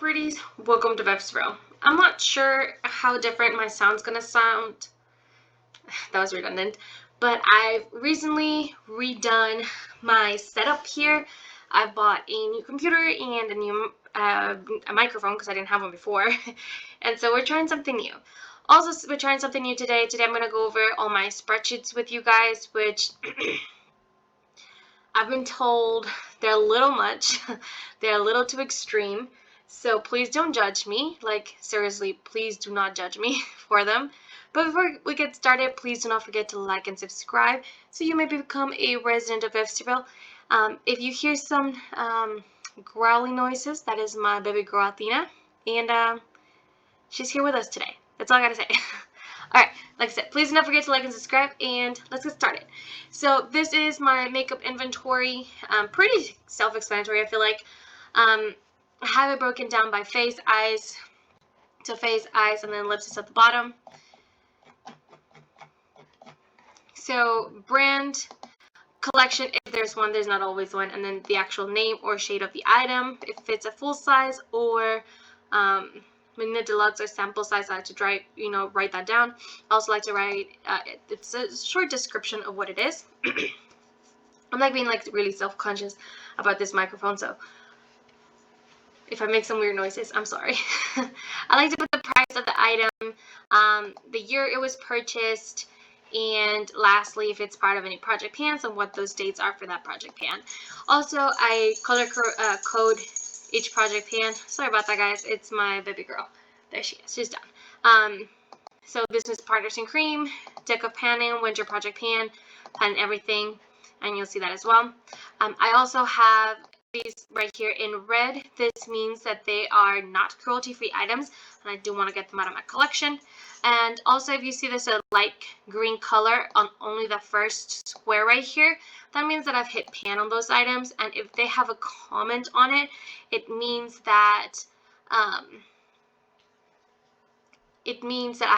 pretties, welcome to Vivsville. I'm not sure how different my sound's gonna sound. That was redundant. But I've recently redone my setup here. I bought a new computer and a new a microphone because I didn't have one before. And so we're trying something new. Also, we're trying something new today. Today I'm going to go over all my spreadsheets with you guys, which I've been told they're a little much. They're a little too extreme. So please don't judge me. Like, seriously, please do not judge me for them. But before we get started, please do not forget to like and subscribe so you may become a resident of Vivsville. If you hear some growling noises, that is my baby girl Athena, and she's here with us today. That's all I gotta say. Alright, like I said, please do not forget to like and subscribe, and let's get started. So this is my makeup inventory. Pretty self-explanatory, I feel like. I have it broken down by face, eyes, and then lips is at the bottom. So brand, collection, if there's one, there's not always one, and then the actual name or shade of the item, if it's a full size or Mini Deluxe or sample size. I like to write that down. I also like to write, it's a short description of what it is. I'm like being really self-conscious about this microphone, so if I make some weird noises, I'm sorry. I like to put the price of the item, the year it was purchased, and lastly, if it's part of any project pans and what those dates are for that project pan. Also, I color code each project pan. Sorry about that, guys. It's my baby girl. There she is. She's done. So business partners in cream, deck of panning, winter project pan everything, and you'll see that as well. I also have these right here in red. This means that they are not cruelty-free items, and I do want to get them out of my collection. And also, if you see this a light green color on only the first square right here, that means that I've hit pan on those items. And if they have a comment on it, it means that I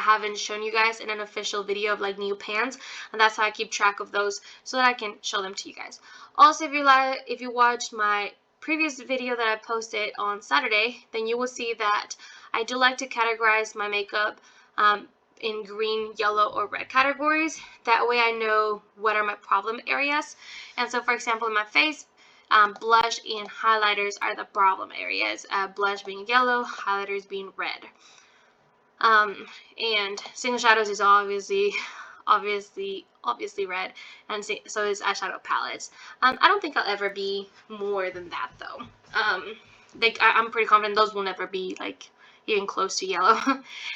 haven't shown you guys in an official video of new pans, and that's how I keep track of those so that I can show them to you guys. Also, if you watched my previous video that I posted on Saturday, then you will see that I do like to categorize my makeup in green, yellow, or red categories. That way I know what are my problem areas. And so, for example, in my face, blush and highlighters are the problem areas. Blush being yellow, highlighters being red. And single shadows is obviously red, and so is eyeshadow palettes. I don't think I'll ever be more than that though. I'm pretty confident those will never be even close to yellow.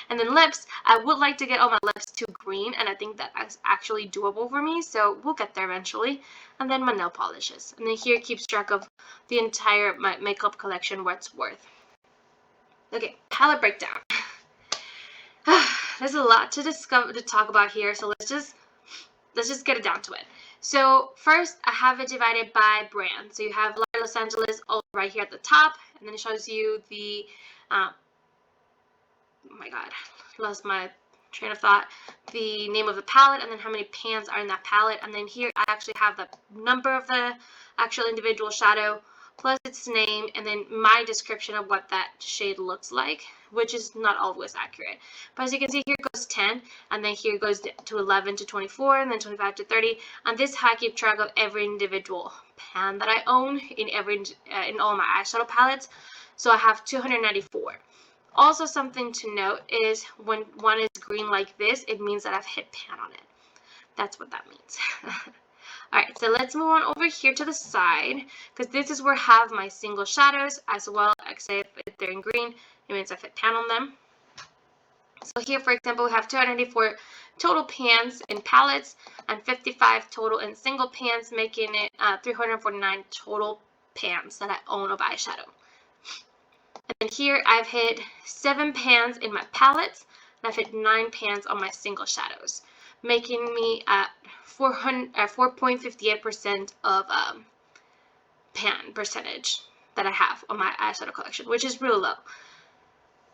And then lips, I would like to get all my lips to green, and I think that's actually doable for me, so we'll get there eventually. And then my nail polishes, and then here it keeps track of the entire my makeup collection, what it's worth. Okay, palette breakdown. There's a lot to talk about here, so let's just get it down to it. So first, I have it divided by brand. So you have Los Angeles all right here at the top, and then it shows you the oh my god, lost my train of thought, the name of the palette, and then how many pans are in that palette. And then here I actually have the number of the actual individual shadow plus its name, and then my description of what that shade looks like, which is not always accurate. But as you can see, here goes 10, and then here goes to 11 to 24, and then 25 to 30. And this is how I keep track of every individual pan that I own in all my eyeshadow palettes. So I have 294. Also, something to note is when one is green like this, it means that I've hit pan on it. That's what that means. Alright, so let's move on over here to the side, because this is where I have my single shadows as well, except if they're in green, it means I've hit pan on them. So here, for example, we have 294 total pans in palettes and 55 total in single pans, making it 349 total pans that I own of eyeshadow. And then here I've hit 7 pans in my palettes, and I've hit 9 pans on my single shadows, making me at 4.58% of pan percentage that I have on my eyeshadow collection, which is real low.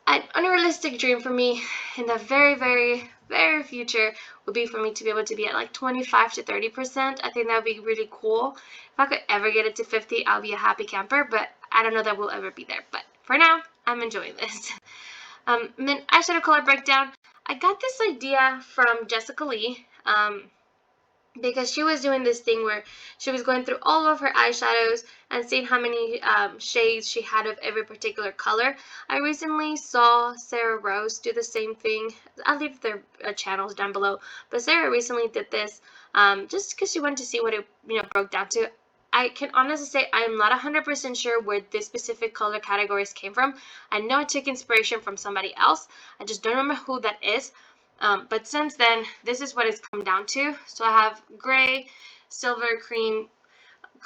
An unrealistic dream for me in the very, very, very future would be for me to be able to be at 25 to 30%. I think that would be really cool. If I could ever get it to 50, I'll be a happy camper, but I don't know that we'll ever be there. But for now, I'm enjoying this. Then eyeshadow color breakdown. I got this idea from Jessica Lee. Because she was doing this thing where she was going through all of her eyeshadows and seeing how many shades she had of every particular color. I recently saw Sarah Rose do the same thing. I'll leave their channels down below. But Sarah recently did this just because she wanted to see what it broke down to. I can honestly say I am not 100% sure where this specific color categories came from. I know I took inspiration from somebody else. I just don't remember who that is. But since then, this is what it's come down to. So I have gray, silver, cream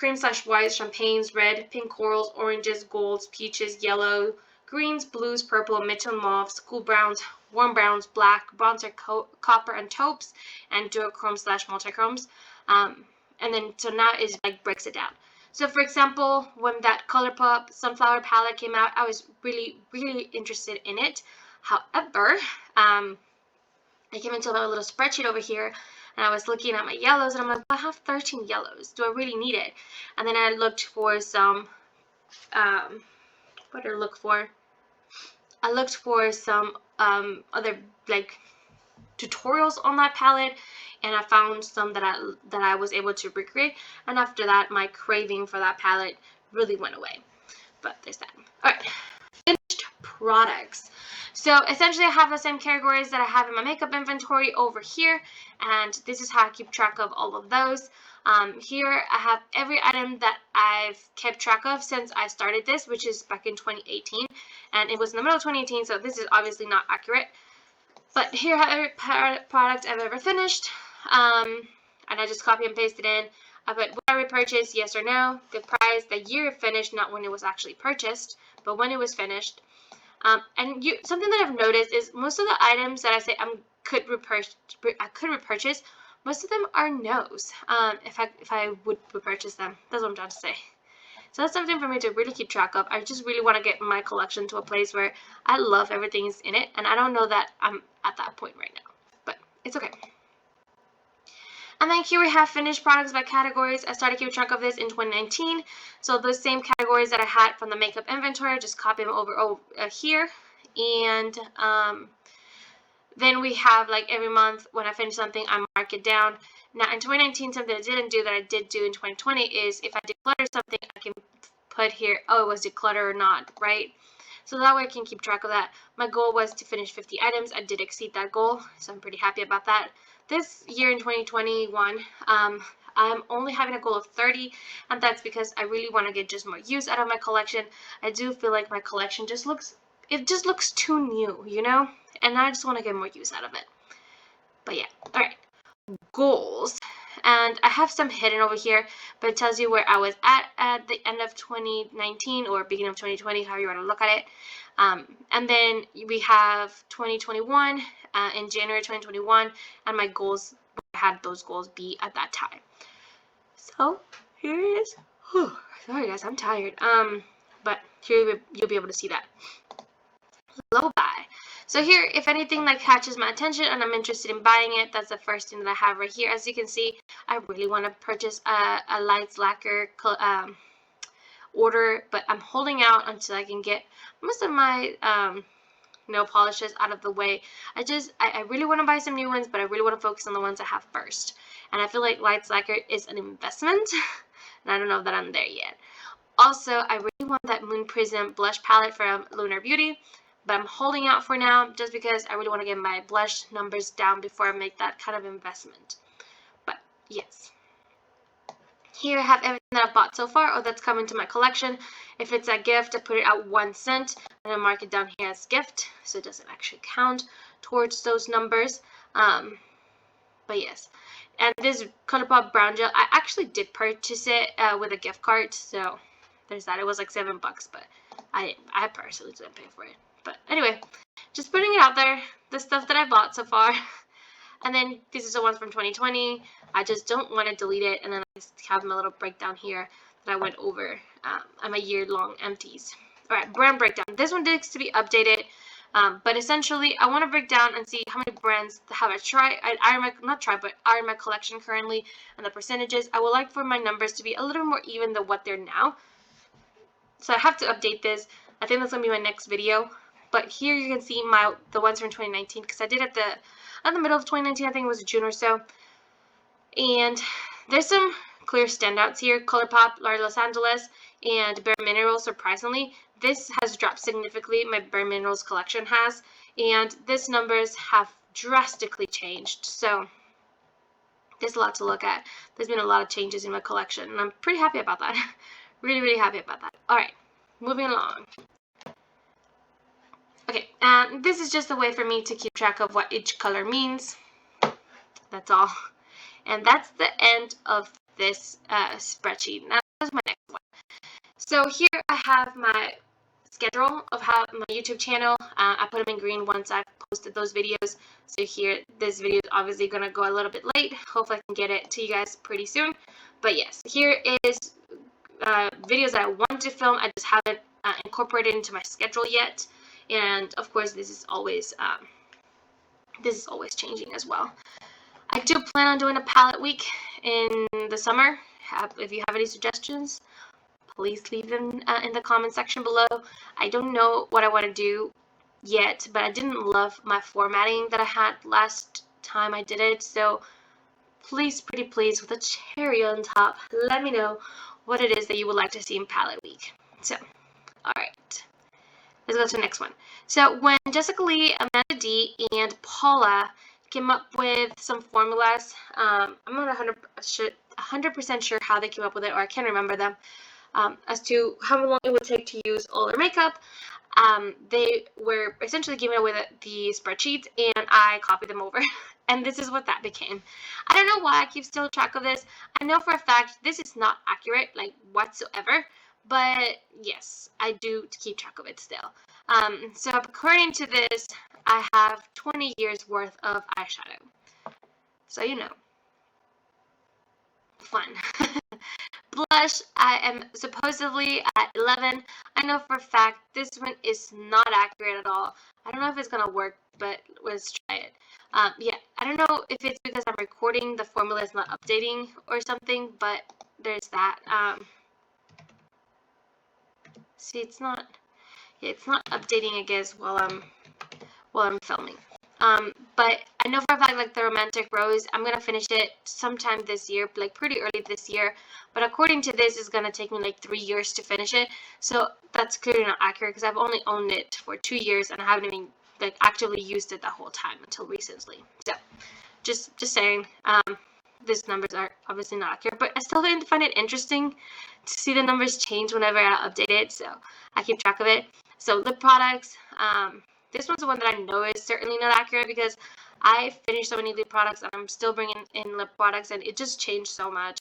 / white, champagnes, red, pink corals, oranges, golds, peaches, yellow, greens, blues, purple, mid-tone mauves, cool browns, warm browns, black, bronzer, copper, and taupes, and duochrome / multichromes. And then, so now it like breaks it down. So for example, when that ColourPop Sunflower palette came out, I was really, really interested in it. However, I came into my little spreadsheet over here and I was looking at my yellows and I'm like, well, I have 13 yellows. Do I really need it? And then I looked for some, what did I look for? I looked for some other like tutorials on that palette, and I found some that I was able to recreate, and after that my craving for that palette really went away. But there's that. Alright, finished products. So essentially I have the same categories that I have in my makeup inventory over here, and this is how I keep track of all of those. Here I have every item that I've kept track of since I started this, which is back in 2018, and it was in the middle of 2018, so this is obviously not accurate. But here are every product I've ever finished, and I just copy and paste it in. I put when I repurchased, yes or no, the price, the year it finished, not when it was actually purchased, but when it was finished. And something that I've noticed is most of the items that I say I could repurchase, most of them are no's. If I would repurchase them, that's what I'm trying to say. So that's something for me to really keep track of. I just really want to get my collection to a place where I love everything's in it, and I don't know that I'm at that point right now, but it's okay. And then here we have finished products by categories. I started keeping track of this in 2019. So those same categories that I had from the makeup inventory, just copy them over here. And then we have like every month when I finish something, I mark it down. Now in 2019, something I didn't do that I did do in 2020 is if I declutter something, I can put here, oh, it was decluttered or not, right? So that way I can keep track of that. My goal was to finish 50 items. I did exceed that goal, so I'm pretty happy about that. This year in 2021, I'm only having a goal of 30, and that's because I really want to get just more use out of my collection. I do feel like my collection just looks too new, you know? And I just want to get more use out of it. But yeah, alright. Goals. And I have some hidden over here, but it tells you where I was at the end of 2019 or beginning of 2020, however you want to look at it. And then we have 2021 in January 2021, and my goals, I had those goals be at that time. So here it is. Whew, sorry guys, I'm tired. But here you'll be able to see that. Low buy. So here, if anything that catches my attention and I'm interested in buying it, that's the first thing that I have right here. As you can see, I really want to purchase a lights lacquer order, but I'm holding out until I can get most of my nail polishes out of the way. I really want to buy some new ones, but I really want to focus on the ones I have first. And I feel like lights lacquer is an investment, and I don't know that I'm there yet. Also, I really want that Moon Prism blush palette from Lunar Beauty, but I'm holding out for now just because I really want to get my blush numbers down before I make that kind of investment. But yes. Here I have everything that I've bought so far, or that's come into my collection. If it's a gift, I put it at 1 cent, and I mark it down here as gift, so it doesn't actually count towards those numbers. But yes. And this ColourPop brown gel, I actually did purchase it with a gift card, so there's that. It was like $7, but I personally didn't pay for it. But anyway, just putting it out there, the stuff that I bought so far. And then this is the one from 2020. I just don't want to delete it. And then I just have my little breakdown here that I went over on my year-long empties. Alright, brand breakdown. This one needs to be updated. But essentially, I want to break down and see how many brands have I tried. Are in my collection currently, and the percentages. I would like for my numbers to be a little more even than what they're now. So I have to update this. I think that's going to be my next video. But here you can see the ones from 2019, because I did at the middle of 2019, I think it was June or so. And there's some clear standouts here. ColourPop, Los Angeles, and Bare Minerals. Surprisingly, this has dropped significantly. My Bare Minerals collection has, and these numbers have drastically changed. So there's a lot to look at. There's been a lot of changes in my collection, and I'm pretty happy about that. Really, really happy about that. All right, moving along. Okay, and this is just a way for me to keep track of what each color means. That's all. And that's the end of this spreadsheet. Now, that's my next one. So here I have my schedule of how my YouTube channel. I put them in green once I've posted those videos. So here, this video is obviously going to go a little bit late. Hopefully I can get it to you guys pretty soon. But yes, here is videos that I want to film. I just haven't incorporated into my schedule yet. And of course, this is always changing as well. I do plan on doing a palette week in the summer. If you have any suggestions, please leave them in the comment section below. I don't know what I want to do yet, but I didn't love my formatting that I had last time I did it. So please, pretty please, with a cherry on top, let me know what it is that you would like to see in palette week. So, all right. Let's go to the next one. So when Jessica Lee, Amanda D, and Paula came up with some formulas, I'm not 100% sure how they came up with it, or I can't remember them, as to how long it would take to use all their makeup. They were essentially giving away the spreadsheets, and I copied them over. And this is what that became. I don't know why I keep still track of this. I know for a fact this is not accurate, like, whatsoever. But yes, I do keep track of it still. So according to this, I have 20 years worth of eyeshadow. So you know, fun. Blush, I am supposedly at 11. I know for a fact this one is not accurate at all. I don't know if it's gonna work, but let's try it. Yeah, I don't know if it's because I'm recording, the formula is not updating or something, but there's that. See, it's not updating, I guess, while I'm filming. But I know for a fact, like the Romantic Rose, I'm gonna finish it sometime this year, like pretty early this year. But according to this, it's gonna take me like 3 years to finish it. So that's clearly not accurate, because I've only owned it for 2 years and I haven't even like actively used it the whole time until recently. So just saying, these numbers are obviously not accurate, but I still find it interesting to see the numbers change whenever I update it, so I keep track of it. So lip products, this one's the one that I know is certainly not accurate, because I finished so many lip products and I'm still bringing in lip products, and it just changed so much.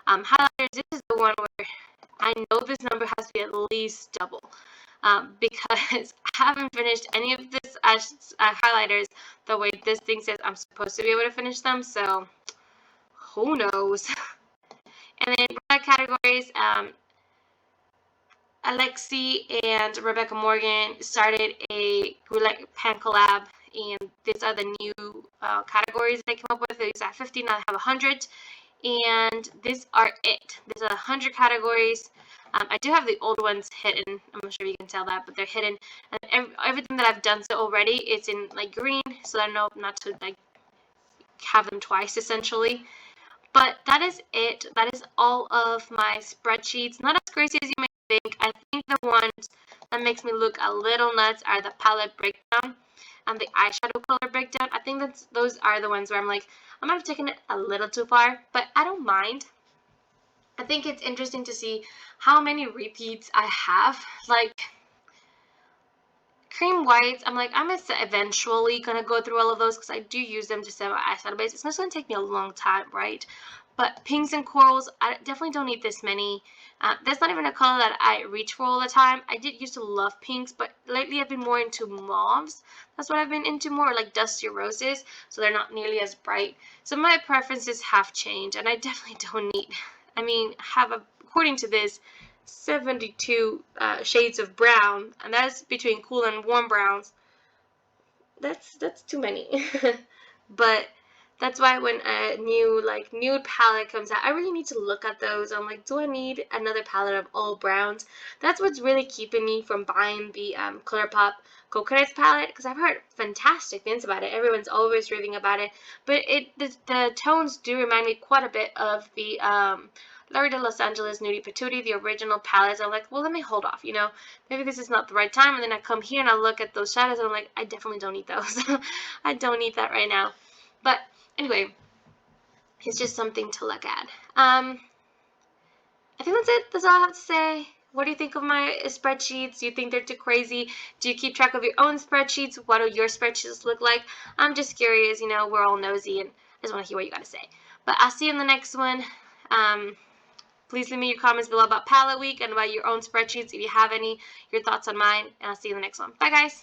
Highlighters, this is the one where I know this number has to be at least double, because I haven't finished any of this highlighters the way this thing says I'm supposed to be able to finish them, so who knows. And then product categories, Alexi and Rebecca Morgan started a pan collab, and these are the new categories they came up with. These are 50, now I have 100, and these are it. These are 100 categories. I do have the old ones hidden. I'm not sure if you can tell that, but they're hidden. And everything that I've done so already, it's in like green, so I know not to like have them twice essentially. But that is it. That is all of my spreadsheets. Not as crazy as you may think. I think the ones that makes me look a little nuts are the palette breakdown and the eyeshadow color breakdown. I think those are the ones where I'm like, I might have taken it a little too far, but I don't mind. I think it's interesting to see how many repeats I have. Like cream whites, I'm like, I'm eventually gonna go through all of those, because I do use them to set my eyeshadow base. It's not gonna take me a long time, right? But pinks and corals, I definitely don't need this many. That's not even a color that I reach for all the time. I did used to love pinks, but lately I've been more into mauves. That's what I've been into more, like dusty roses, so they're not nearly as bright. So my preferences have changed, and I definitely don't need, I mean, according to this, 72 shades of brown, and that's between cool and warm browns. That's too many. But That's why when a new like nude palette comes out, I really need to look at those. I'm like, do I need another palette of all browns? That's what's really keeping me from buying the ColourPop Coconuts palette, because I've heard fantastic things about it. Everyone's always raving about it, but the tones do remind me quite a bit of the Larry de Los Angeles Nudie Patootie, the original palettes. I'm like, well, let me hold off, maybe this is not the right time. And then I come here and I look at those shadows and I'm like, I definitely don't need those. I don't need that right now. But anyway, it's just something to look at. I think that's it. That's all I have to say. What do you think of my spreadsheets? Do you think they're too crazy? Do you keep track of your own spreadsheets? What do your spreadsheets look like? I'm just curious. We're all nosy, and I just want to hear what you got to say. But I'll see you in the next one. Please leave me your comments below about palette week and about your own spreadsheets if you have any, your thoughts on mine, and I'll see you in the next one. Bye, guys.